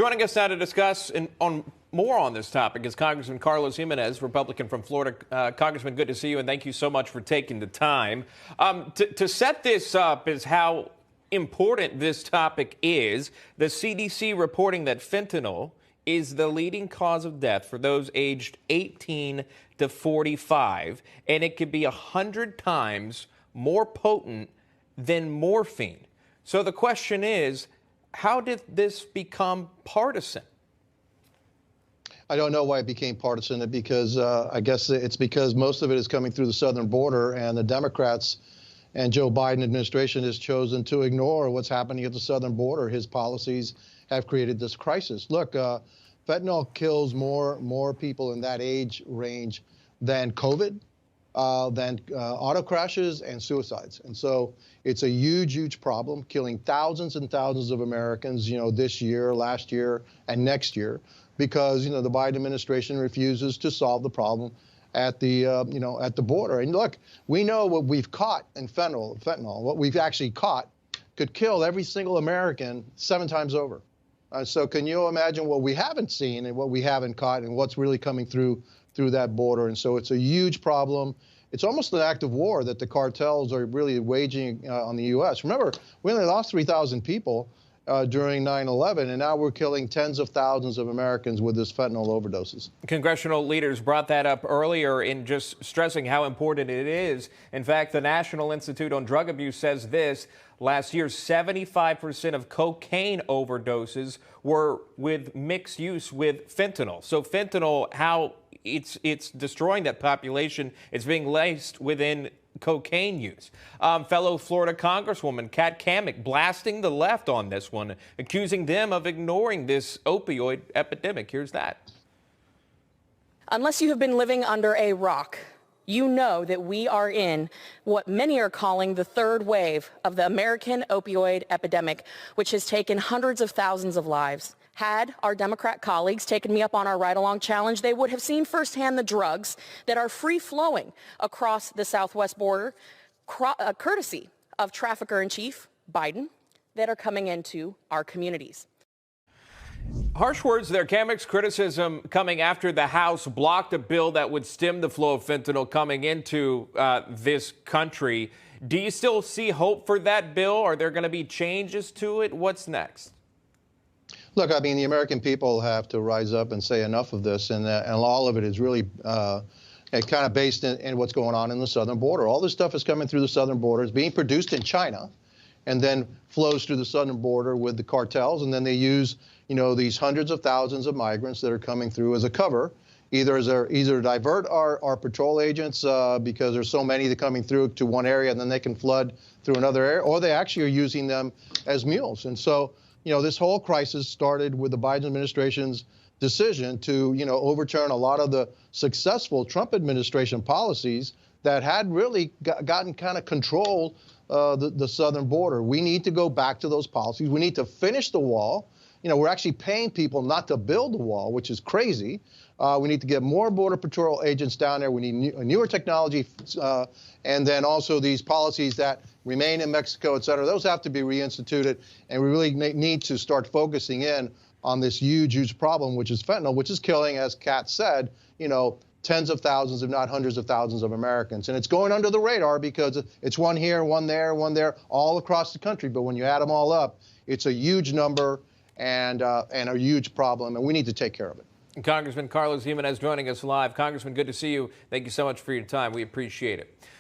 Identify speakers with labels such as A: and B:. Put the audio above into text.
A: Joining us now to discuss more on this topic is Congressman Carlos Jimenez, Republican from Florida. Congressman, good to see you, and thank you so much for taking the time. To set this up is how important this topic is. The CDC reporting that fentanyl is the leading cause of death for those aged 18 to 45, and it could be 100 times more potent than morphine. So the question is, how did this become partisan?
B: I don't know why it became partisan, because I guess it's because most of it is coming through the southern border, and the Democrats and Joe Biden administration has chosen to ignore what's happening at the southern border. His policies have created this crisis. Look, fentanyl kills more people in that age range than COVID, than auto crashes and suicides. And so it's a huge problem, killing thousands and thousands of Americans, this year, last year, and next year, because, the Biden administration refuses to solve the problem at the, at the border. And look, we know what we've caught in fentanyl, what we've actually caught could kill every single American 7 times over. So can you imagine what we haven't seen and what we haven't caught and what's really coming through that border? And so it's a huge problem. It's almost an act of war that the cartels are really waging on the U.S. Remember, we only lost 3,000 people during 9/11, and now we're killing tens of thousands of Americans with this fentanyl overdoses.
A: Congressional leaders brought that up earlier in just stressing how important it is. In fact, the National Institute on Drug Abuse says this: last year, 75% of cocaine overdoses were with mixed use with fentanyl. So fentanyl, how it's destroying that population, it's being laced within cocaine use. Fellow Florida Congresswoman Kat Cammack blasting the left on this one, accusing them of ignoring this opioid epidemic. Here's that.
C: Unless you have been living under a rock, you know that we are in what many are calling the third wave of the American opioid epidemic, which has taken hundreds of thousands of lives. Had our Democrat colleagues taken me up on our ride-along challenge, they would have seen firsthand the drugs that are free-flowing across the southwest border, courtesy of trafficker-in-chief Biden, that are coming into our communities.
A: Harsh words there. Cammack's criticism coming after the House blocked a bill that would stem the flow of fentanyl coming into this country. Do you still see hope for that bill? Are there going to be changes to it? What's next?
B: Look, I mean, the American people have to rise up and say enough of this, and all of it is really kind of based in what's going on in the southern border. All this stuff is coming through the southern border. It's being produced in China and then flows through the southern border with the cartels, and then they use, these hundreds of thousands of migrants that are coming through as a cover, either to divert our patrol agents because there's so many that are coming through to one area and then they can flood through another area, or they actually are using them as mules. And so, this whole crisis started with the Biden administration's decision to, overturn a lot of the successful Trump administration policies that had really gotten kind of control the southern border. We need to go back to those policies. We need to finish the wall. We're actually paying people not to build the wall, which is crazy. We need to get more Border Patrol agents down there. We need newer technology, and then also these policies that remain in Mexico, et cetera. Those have to be reinstituted, and we really need to start focusing in on this huge problem, which is fentanyl, which is killing, as Kat said, tens of thousands, if not hundreds of thousands of Americans. And it's going under the radar because it's one here, one there, all across the country. But when you add them all up, it's a huge number and a huge problem, and we need to take care of it.
A: Congressman Carlos Jimenez joining us live. Congressman, good to see you. Thank you so much for your time. We appreciate it.